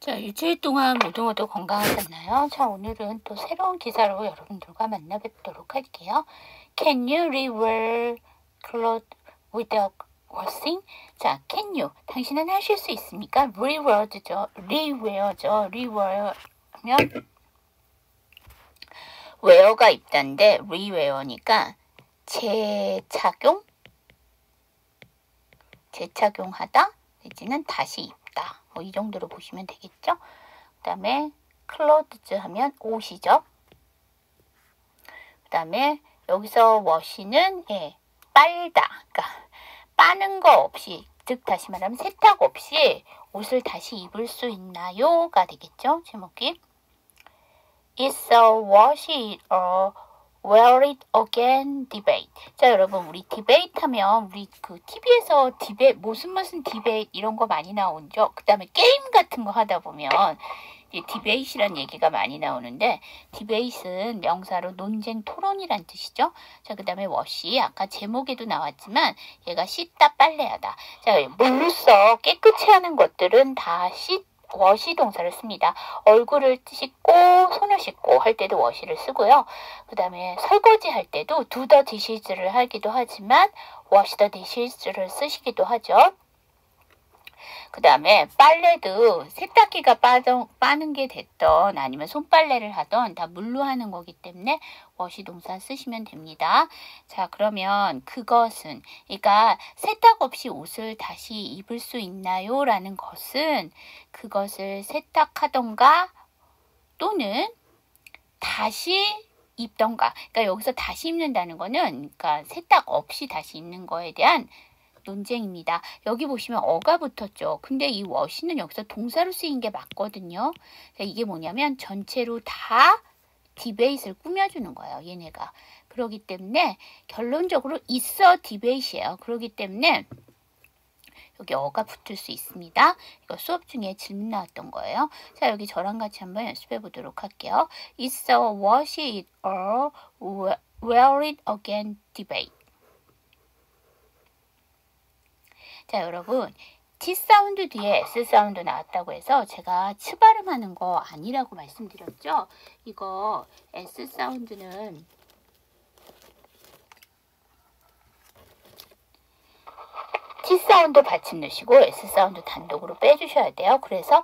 자, 일주일 동안 모두 건강하셨나요? 자, 오늘은 또 새로운 기사로 여러분들과 만나뵙도록 할게요. Can you rewear clothes without washing? 자, can you. 당신은 하실 수 있습니까? rewear죠. rewear죠. rewear 하면 wear가 입다인데 rewear니까 재착용하다 내지는 다시 입다. 뭐 이 정도로 보시면 되겠죠. 그 다음에 clothes 하면 옷이죠. 그 다음에 여기서 wash는 빨다. 그러니까 빠는 거 없이, 즉 다시 말하면 세탁 없이 옷을 다시 입을 수 있나요?가 되겠죠. 제목이 It's a wash it or wear it again debate. 자, 여러분, 우리 디베이트 하면 우리 그 TV에서 무슨 디베이트 이런 거 많이 나오죠. 그 다음에 게임 같은 거 하다 보면 이제 디베이트란 얘기가 많이 나오는데, 디베이트는 명사로 논쟁, 토론이란 뜻이죠. 자, 그 다음에 워시, 아까 제목에도 나왔지만 얘가 씻다, 빨래하다. 자, 물로써 깨끗이 하는 것들은 다 워시 동사를 씁니다. 얼굴을 씻고 손을 씻고 할 때도 워시를 쓰고요. 그 다음에 설거지 할 때도 do the dishes를 하기도 하지만 wash the dishes를 쓰시기도 하죠. 그 다음에 빨래도 세탁기가 빠는 게 됐던 아니면 손빨래를 하던 다 물로 하는 거기 때문에 워시 동사 쓰시면 됩니다. 자, 그러면 그것은, 그러니까 세탁 없이 옷을 다시 입을 수 있나요? 라는 것은 그것을 세탁하던가 또는 다시 입던가. 그러니까 여기서 다시 입는다는 거는 그러니까 세탁 없이 다시 입는 거에 대한 논쟁입니다. 여기 보시면 어가 붙었죠. 근데 이 wash는 여기서 동사로 쓰인 게 맞거든요. 이게 뭐냐면 전체로 다 디베이트를 꾸며주는 거예요. 얘네가. 그렇기 때문에 결론적으로 있어 디베이트예요. 그렇기 때문에 여기 어가 붙을 수 있습니다. 이거 수업 중에 질문 나왔던 거예요. 자, 여기 저랑 같이 한번 연습해 보도록 할게요. It's a wash it or wear it again debate. 자, 여러분, T 사운드 뒤에 S 사운드 나왔다고 해서 제가 치 발음하는 거 아니라고 말씀드렸죠. 이거 S 사운드는 T 사운드 받침 넣으시고 S 사운드 단독으로 빼주셔야 돼요. 그래서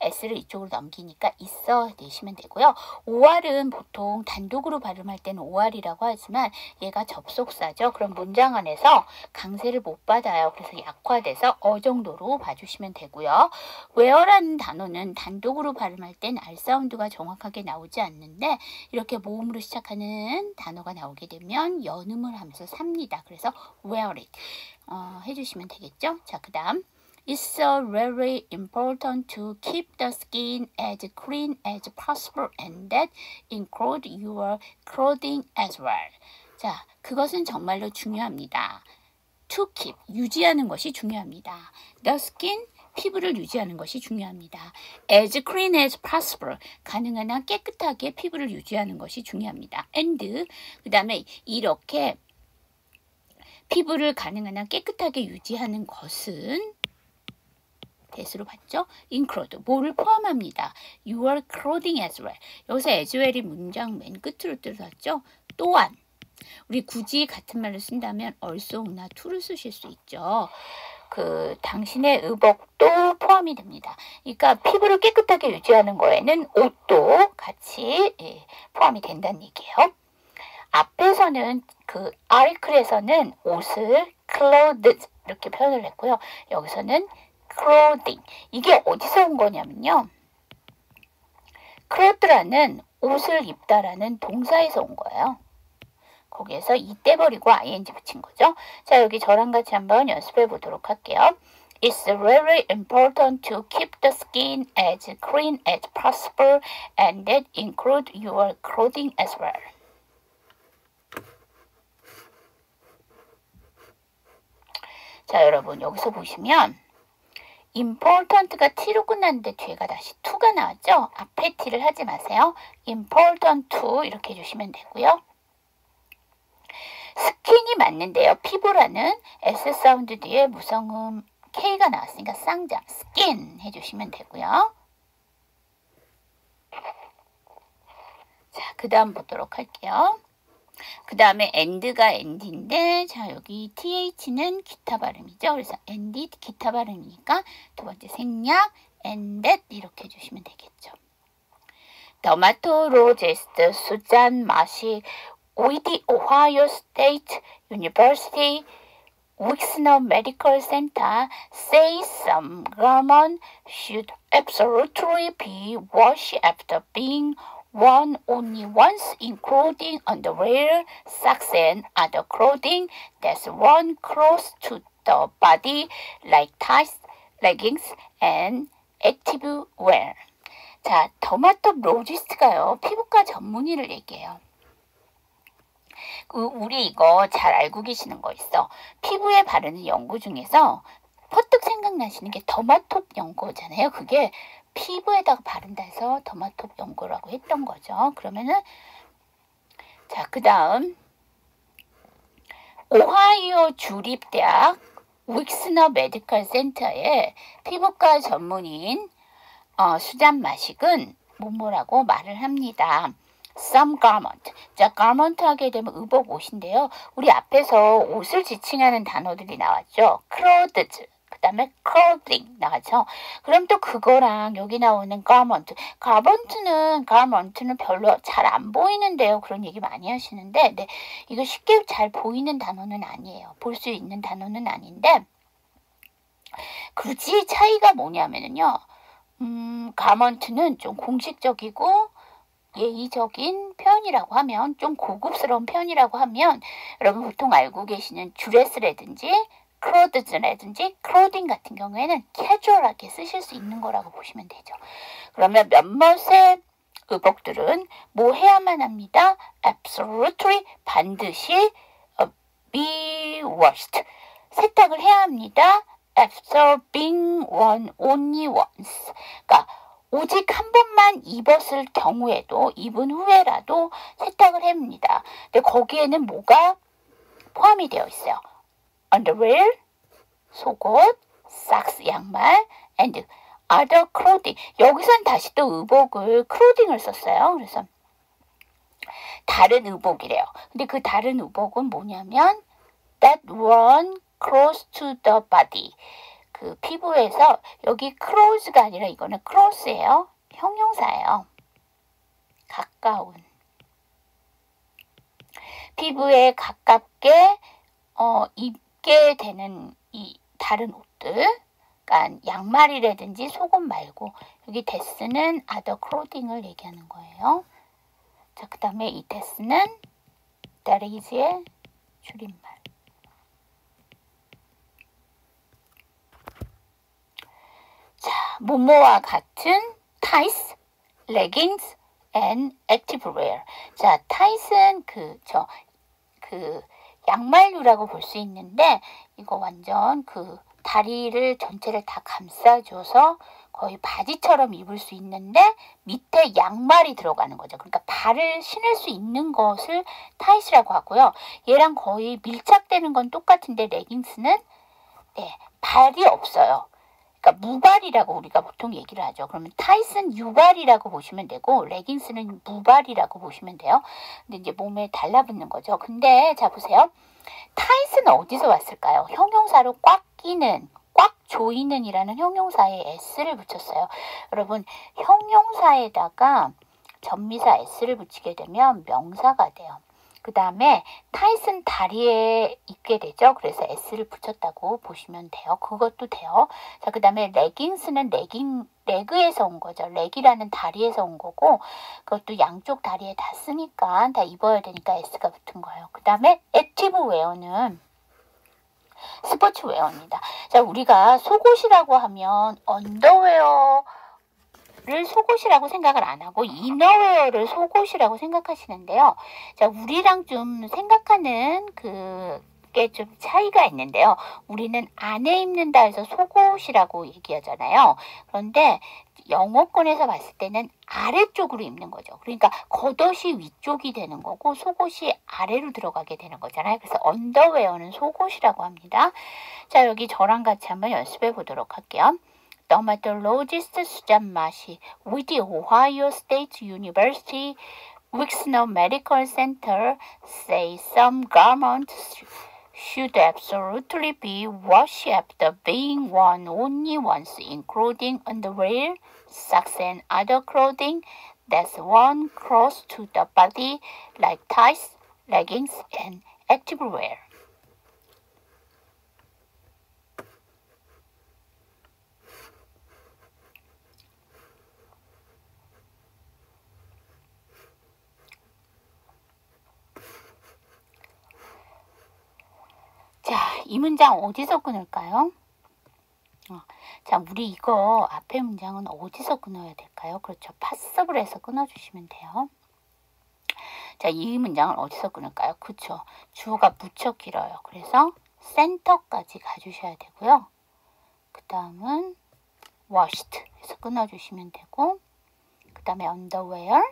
S를 이쪽으로 넘기니까 있어 내시면 되고요. OR은 보통 단독으로 발음할 때는 OR이라고 하지만 얘가 접속사죠. 그럼 문장 안에서 강세를 못 받아요. 그래서 약화돼서 정도로 봐주시면 되고요. where라는 단어는 단독으로 발음할 땐 R 사운드가 정확하게 나오지 않는데 이렇게 모음으로 시작하는 단어가 나오게 되면 연음을 하면서 삽니다. 그래서 wear it. 해주시면 되겠죠? 자, 그 다음 It's very important to keep the skin as clean as possible and that includes your clothing as well. 자, 그것은 정말로 중요합니다. To keep, 유지하는 것이 중요합니다. The skin, 피부를 유지하는 것이 중요합니다. As clean as possible, 가능한 한 깨끗하게 피부를 유지하는 것이 중요합니다. And, 그 다음에 이렇게 피부를 가능한 한 깨끗하게 유지하는 것은 대수로 봤죠? include, 뭐를 포함합니다. Your clothing as well. 여기서 as well이 문장 맨 끝으로 들어갔죠? 또한. 우리 굳이 같은 말을 쓴다면 also나 to를 쓰실 수 있죠. 당신의 의복도 포함이 됩니다. 그러니까 피부를 깨끗하게 유지하는 거에는 옷도 같이 포함이 된다는 얘기예요. 앞에서는 article에서는 옷을 clothes 이렇게 표현을 했고요. 여기서는 clothing. 이게 어디서 온 거냐면요. cloth라는 옷을 입다라는 동사에서 온 거예요. 거기에서 이 떼버리고 ing 붙인 거죠. 자, 여기 저랑 같이 한번 연습해 보도록 할게요. It's very important to keep the skin as clean as possible and that includes your clothing as well. 자, 여러분, 여기서 보시면 important가 t로 끝났는데 뒤에가 다시 to가 나왔죠? 앞에 t를 하지 마세요. important to 이렇게 해주시면 되고요. 스킨이 맞는데요. 피부라는 S 사운드 뒤에 무성음 K가 나왔으니까 쌍장, skin 해주시면 되고요. 자, 그 다음 보도록 할게요. 그 다음에 and가 and인데, 자, 여기 th는 기타 발음이죠. 그래서 and, 기타 발음이니까 두 번째 생략, and that 이렇게 해주시면 되겠죠. 더마토로제스트 수잔 마시 with Ohio State University Wexner Medical Center says some garment should absolutely be washed after being worn only once, including underwear, socks, and other clothing that's worn close to the body, like tights, leggings, and active wear. 자, 더마토로지스트가요, 피부과 전문의를 얘기해요. 우리 이거 잘 알고 계시는 거 있어. 피부에 바르는 연고 중에서 퍼뜩 생각나시는 게 더마톱 연고잖아요. 그게 피부에다가 바른다 해서 더마톱 연고라고 했던 거죠. 그러면은, 자, 그 다음, 오하이오 주립대학 윅스너 메디컬 센터의 피부과 전문의인 수잔 마식은 뭐라고 말을 합니다. Some garment. 자, garment 하게 되면 의복 옷인데요. 우리 앞에서 옷을 지칭하는 단어들이 나왔죠. clothes. 그 다음에 clothing 나왔죠. 그럼 또 그거랑 여기 나오는 garment는 별로 잘 안 보이는데요. 그런 얘기 많이 하시는데, 네, 이거 쉽게 잘 보이는 단어는 아니에요. 볼 수 있는 단어는 아닌데, 굳이 차이가 뭐냐면요. garment는 좀 공식적이고 예의적인 표현이라고 하면, 좀 고급스러운 표현이라고 하면, 여러분 보통 알고 계시는 드레스라든지 클로드즈라든지 클로딩 같은 경우에는 캐주얼하게 쓰실 수 있는 거라고 보시면 되죠. 그러면 몇몇의 의복들은 뭐 해야만 합니다. absolutely, 반드시 be washed, 세탁을 해야 합니다. after being worn only once. 그러니까 오직 한 번만 입었을 경우에도, 입은 후에라도 세탁을 합니다. 근데 거기에는 뭐가 포함이 되어 있어요. underwear, 속옷, socks, 양말, and other clothing. 여기선 다시 또 의복을 clothing을 썼어요. 그래서 다른 의복이래요. 근데 그 다른 의복은 뭐냐면 that worn close to the body. 그 피부에서, 여기 close가 아니라 이거는 close예요. 형용사예요. 가까운. 피부에 가깝게 입게 되는 이 다른 옷들, 그러니까 양말이라든지 속옷 말고, 여기 데스는 other clothing을 얘기하는 거예요. 자, 그 다음에 이 데스는 that is의 줄임말. 자, 뭐뭐와 같은 tights, leggings, and activewear. 자, tights는 그 양말류라고 볼 수 있는데, 이거 완전 그 다리를 전체를 다 감싸줘서 거의 바지처럼 입을 수 있는데 밑에 양말이 들어가는 거죠. 그러니까 발을 신을 수 있는 것을 타이스라고 하고요. 얘랑 거의 밀착되는 건 똑같은데 레깅스는 발이 없어요. 그러니까 무발이라고 우리가 보통 얘기를 하죠. 그러면 타이스는 유발이라고 보시면 되고 레깅스는 무발이라고 보시면 돼요. 근데 이제 몸에 달라붙는 거죠. 근데 자 보세요. 타이스는 어디서 왔을까요? 형용사로 꽉 끼는, 꽉 조이는 이라는 형용사에 s를 붙였어요. 여러분, 형용사에다가 전미사 s를 붙이게 되면 명사가 돼요. 그 다음에 타이스는 다리에 입게 되죠. 그래서 s를 붙였다고 보시면 돼요. 그것도 돼요. 자, 그 다음에 레깅스는 레그에서 온 거죠. 렉이라는 다리에서 온 거고, 그것도 양쪽 다리에 다 쓰니까 다 입어야 되니까 s가 붙은 거예요. 그 다음에 액티브 웨어는 스포츠 웨어입니다. 자, 우리가 속옷이라고 하면 언더웨어 를 속옷이라고 생각을 안 하고 이너웨어를 속옷이라고 생각하시는데요. 자, 우리랑 좀 생각하는 그 게 좀 차이가 있는데요. 우리는 안에 입는다 해서 속옷이라고 얘기하잖아요. 그런데 영어권에서 봤을 때는 아래쪽으로 입는 거죠. 그러니까 겉옷이 위쪽이 되는 거고 속옷이 아래로 들어가게 되는 거잖아요. 그래서 언더웨어는 속옷이라고 합니다. 자, 여기 저랑 같이 한번 연습해 보도록 할게요. 더마톨로지스트 수잔마시 with the Ohio State University Wixner Medical Center say some garments should absolutely be washed after being worn only once, including underwear, socks, and other clothing that's worn close to the body, like tights, leggings, and activewear. 자, 이 문장 어디서 끊을까요? 자, 우리 이거 앞에 문장은 어디서 끊어야 될까요? 그렇죠. 파서블에서 끊어주시면 돼요. 자, 이 문장을 어디서 끊을까요? 그렇죠. 주어가 무척 길어요. 그래서 센터까지 가주셔야 되고요. 그 다음은 washed에서 끊어주시면 되고, 그 다음에 underwear,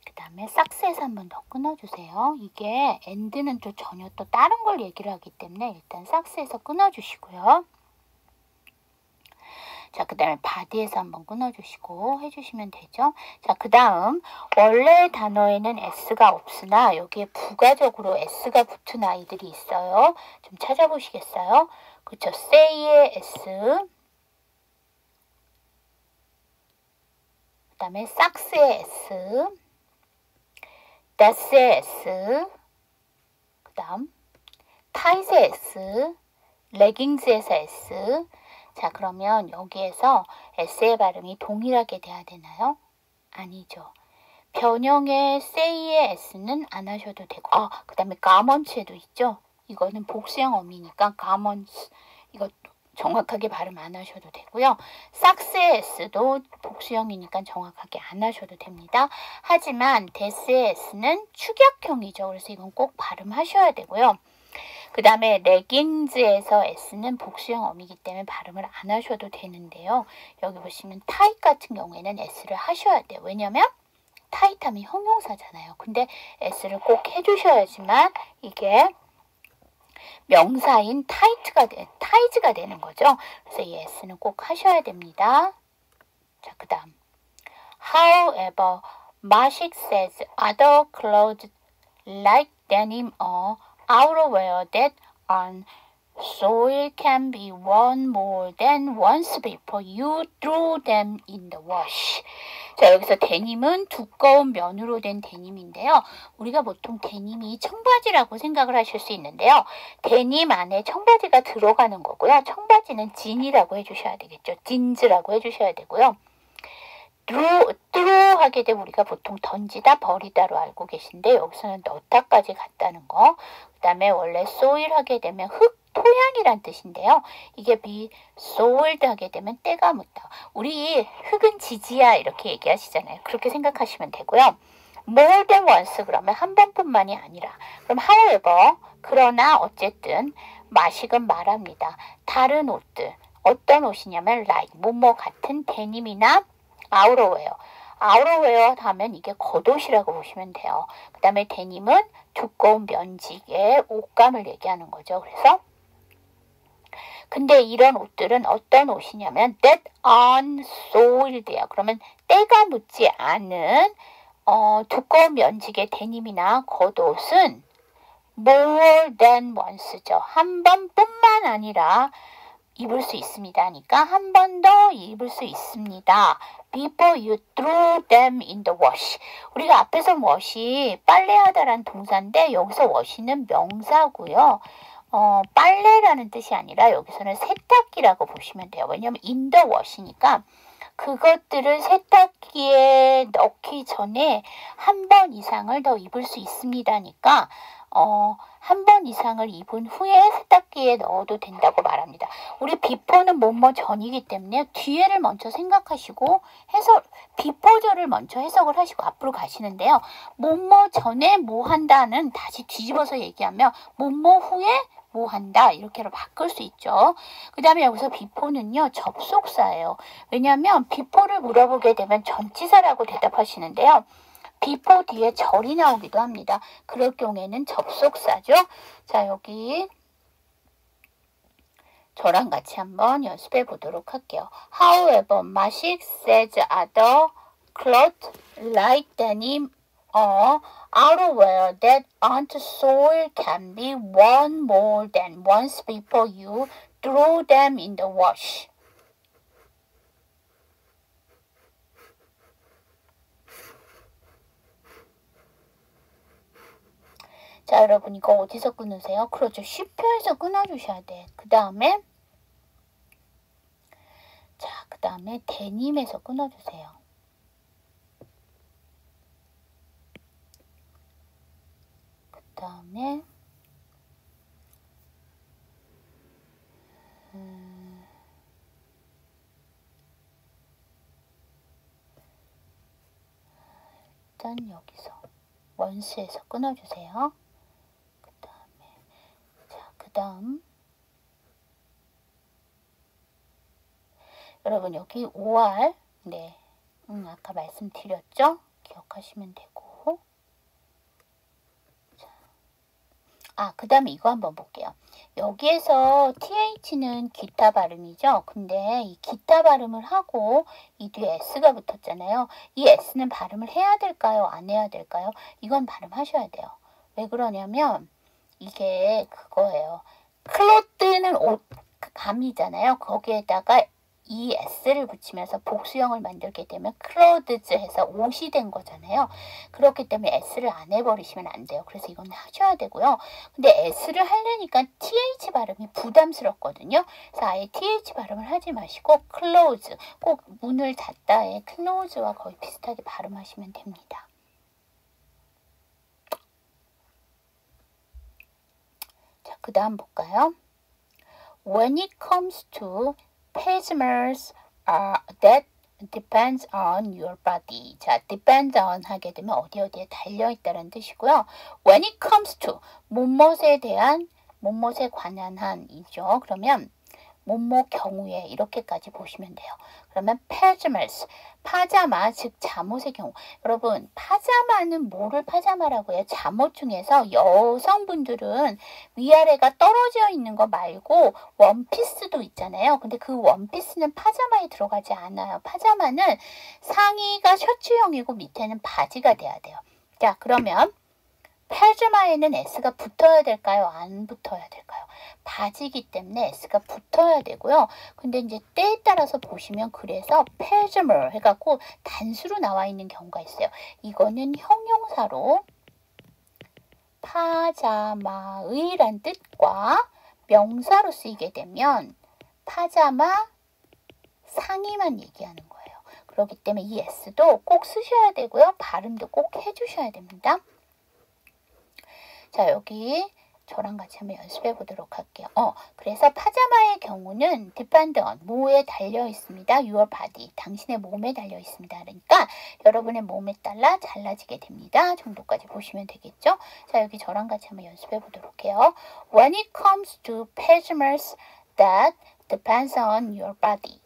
그 다음에 삭스에서 한 번 더 끊어주세요. 이게 end는 또 전혀 또 다른 걸 얘기를 하기 때문에 일단 삭스에서 끊어주시고요. 자, 그 다음에 바디에서 한번 끊어주시고 해주시면 되죠. 자, 그 다음 원래 단어에는 s가 없으나 여기에 부가적으로 s가 붙은 아이들이 있어요. 좀 찾아보시겠어요? 그렇죠. say의 s, 그 다음에 삭스의 s, thats의 s, 그 다음 tight의 s, leggings에서 s. 자, 그러면 여기에서 s의 발음이 동일하게 돼야 되나요? 아니죠. 변형의 say의 s는 안 하셔도 되고, 그 다음에 garments에도 있죠. 이거는 복수형 어미니까 garments, 이거 정확하게 발음 안 하셔도 되고요. 삭스의 s도 복수형이니까 정확하게 안 하셔도 됩니다. 하지만 thats의 s는 축약형이죠. 그래서 이건 꼭 발음하셔야 되고요. 그 다음에 레깅즈에서 s는 복수형 어미이기 때문에 발음을 안 하셔도 되는데요. 여기 보시면 타잇 같은 경우에는 s를 하셔야 돼요. 왜냐면 타잇하면 형용사잖아요. 근데 s를 꼭 해주셔야지만 이게 명사인 타이즈가 되는 거죠. 그래서 이 s는 꼭 하셔야 됩니다. 자, 그 다음 However, Mashik says other clothes like denim or outerwear that on soil can be worn more than once before you throw them in the wash. 자, 여기서 데님은 두꺼운 면으로 된 데님인데요. 우리가 보통 데님이 청바지라고 생각을 하실 수 있는데요. 데님 안에 청바지가 들어가는 거고요. 청바지는 진이라고 해주셔야 되겠죠. 진즈라고 해주셔야 되고요. throw 하게 되면 우리가 보통 던지다, 버리다로 알고 계신데 여기서는 넣다까지 갔다는 거. 그 다음에 원래 soil 하게 되면 흙, 토양이란 뜻인데요. 이게 be soiled 하게 되면 때가 묻다. 우리 흙은 지지야 이렇게 얘기하시잖아요. 그렇게 생각하시면 되고요. more than once 그러면 한 번뿐만이 아니라. 그럼 however, 그러나 어쨌든 마식은 말합니다. 다른 옷들, 어떤 옷이냐면 like, 뭐뭐 같은 데님이나 아우터웨어. 아우터웨어 하면 이게 겉옷이라고 보시면 돼요. 그 다음에 데님은 두꺼운 면직의 옷감을 얘기하는 거죠. 그래서 근데 이런 옷들은 어떤 옷이냐면 that unsoiled예요. 그러면 때가 묻지 않은 두꺼운 면직의 데님이나 겉옷은 more than once죠. 한 번뿐만 아니라 입을 수 있습니다. 하니까 한 번 더 입을 수 있습니다. Before you throw them in the wash. 우리가 앞에서 wash이 빨래하다라는 동사인데 여기서 wash는 명사고요. 빨래라는 뜻이 아니라 여기서는 세탁기라고 보시면 돼요. 왜냐하면 in the wash니까 그것들을 세탁기에 넣기 전에 한 번 이상을 더 입을 수 있습니다니까 한 번 이상을 입은 후에 세탁기에 넣어도 된다고 말합니다. 우리 before는 뭐뭐 전이기 때문에 뒤에를 먼저 생각하시고 before절을 먼저 해석을 하시고 앞으로 가시는데요. 뭐뭐 전에 뭐 한다는 다시 뒤집어서 얘기하면 뭐뭐 후에 뭐 한다 이렇게로 바꿀 수 있죠. 그 다음에 여기서 before는요 접속사예요. 왜냐하면 before를 물어보게 되면 전치사라고 대답하시는데요. before 뒤에 절이 나오기도 합니다. 그럴 경우에는 접속사죠. 자, 여기 저랑 같이 한번 연습해 보도록 할게요. However, Mashik says other clothes like denim or outerwear that aren't soiled can be worn more than once before you throw them in the wash. 자, 여러분 이거 어디서 끊으세요? 그렇죠. 쉼표에서 끊어주셔야 돼. 그 다음에 데님에서 끊어주세요. 그 다음에 일단 여기서 원스에서 끊어주세요. 그 다음 여러분 여기 5할 네, 아까 말씀드렸죠? 기억하시면 되고 그 다음에 이거 한번 볼게요. 여기에서 TH는 기타 발음이죠. 근데 이 기타 발음을 하고 이 뒤에 S가 붙었잖아요. 이 S는 발음을 해야 될까요? 안 해야 될까요? 이건 발음하셔야 돼요. 왜 그러냐면 이게 그거예요. 클로트는 옷 감이잖아요. 거기에다가 이 S를 붙이면서 복수형을 만들게 되면 클로드즈 해서 옷이 된 거잖아요. 그렇기 때문에 S를 안 해버리시면 안 돼요. 그래서 이건 하셔야 되고요. 근데 S를 하려니까 TH 발음이 부담스럽거든요. 그래서 아예 TH 발음을 하지 마시고 close, 꼭 문을 닫다에 close와 거의 비슷하게 발음하시면 됩니다. 자, 그 다음 볼까요? When it comes to pajamas that depends on your body. 자, depends on 하게 되면 어디에 달려있다는 뜻이고요. When it comes to, 뭐뭇에 대한, 뭐뭇에 관한 한이죠. 그러면 뭐뭐 경우에 이렇게까지 보시면 돼요. 그러면 pajamas, 파자마, 즉 잠옷의 경우. 여러분, 파자마는 뭐를 파자마라고 해요? 잠옷 중에서 여성분들은 위아래가 떨어져 있는 거 말고 원피스도 있잖아요. 근데 그 원피스는 파자마에 들어가지 않아요. 파자마는 상의가 셔츠형이고 밑에는 바지가 돼야 돼요. 자, 그러면 파자마에는 S가 붙어야 될까요? 안 붙어야 될까요? 바지이기 때문에 S가 붙어야 되고요. 근데 이제 때에 따라서 보시면 그래서 파자마 해갖고 단수로 나와 있는 경우가 있어요. 이거는 형용사로 파자마의란 뜻과 명사로 쓰이게 되면 파자마 상의만 얘기하는 거예요. 그렇기 때문에 이 S도 꼭 쓰셔야 되고요. 발음도 꼭 해주셔야 됩니다. 자, 여기 저랑 같이 한번 연습해 보도록 할게요. 그래서 파자마의 경우는 depend on, 뭐에 달려 있습니다. your body, 당신의 몸에 달려 있습니다. 그러니까 여러분의 몸에 따라 달라지게 됩니다. 정도까지 보시면 되겠죠? 자, 여기 저랑 같이 한번 연습해 보도록 해요. When it comes to pajamas that depends on your body.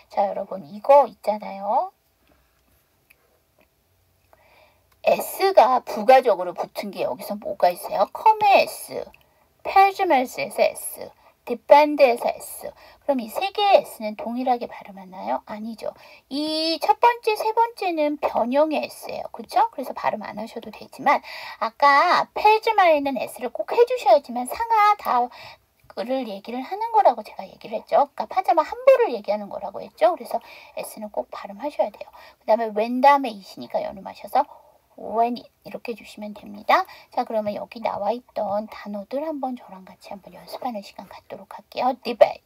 자, 여러분 이거 있잖아요. S가 부가적으로 붙은 게 여기서 뭐가 있어요? 컴의 S, pajamas에서 S, depend에서 S. 그럼 이 세 개의 S는 동일하게 발음하나요? 아니죠. 이 첫 번째, 세 번째는 변형의 S예요. 그렇죠? 그래서 발음 안 하셔도 되지만 아까 pajamas에는 S를 꼭 해주셔야지만 상하 다를 얘기를 하는 거라고 제가 얘기를 했죠. 그러니까 파자마 한 벌을 얘기하는 거라고 했죠. 그래서 S는 꼭 발음하셔야 돼요. 그 다음에 when 다음에 it이니까 연음하셔서 when 이렇게 주시면 됩니다. 자, 그러면 여기 나와 있던 단어들 한번 저랑 같이 한번 연습하는 시간 갖도록 할게요. debate,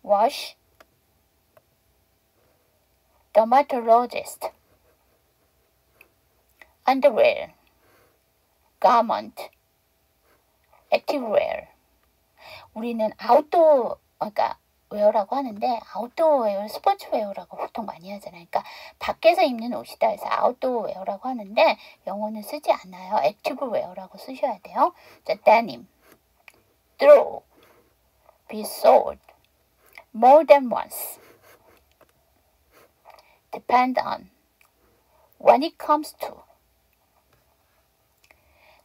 wash, dermatologist, underwear, garment, active wear. 우리는 아웃도어, 그러니까 웨어라고 하는데 아웃도어 웨어, 스포츠 웨어라고 보통 많이 하잖아요. 그러니까 밖에서 입는 옷이다 해서 아웃도어 웨어라고 하는데 영어는 쓰지 않아요. 액티브 웨어라고 쓰셔야 돼요. 자, denim, throw, be sold, more than once, depend on, when it comes to.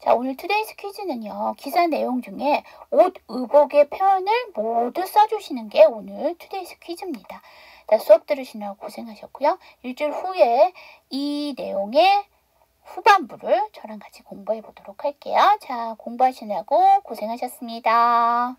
자, 오늘 투데이스 퀴즈는요. 기사 내용 중에 옷, 의복의 표현을 모두 써주시는 게 오늘 투데이스 퀴즈입니다. 자, 수업 들으시느라고 고생하셨고요. 일주일 후에 이 내용의 후반부를 저랑 같이 공부해 보도록 할게요. 자, 공부하시느라고 고생하셨습니다.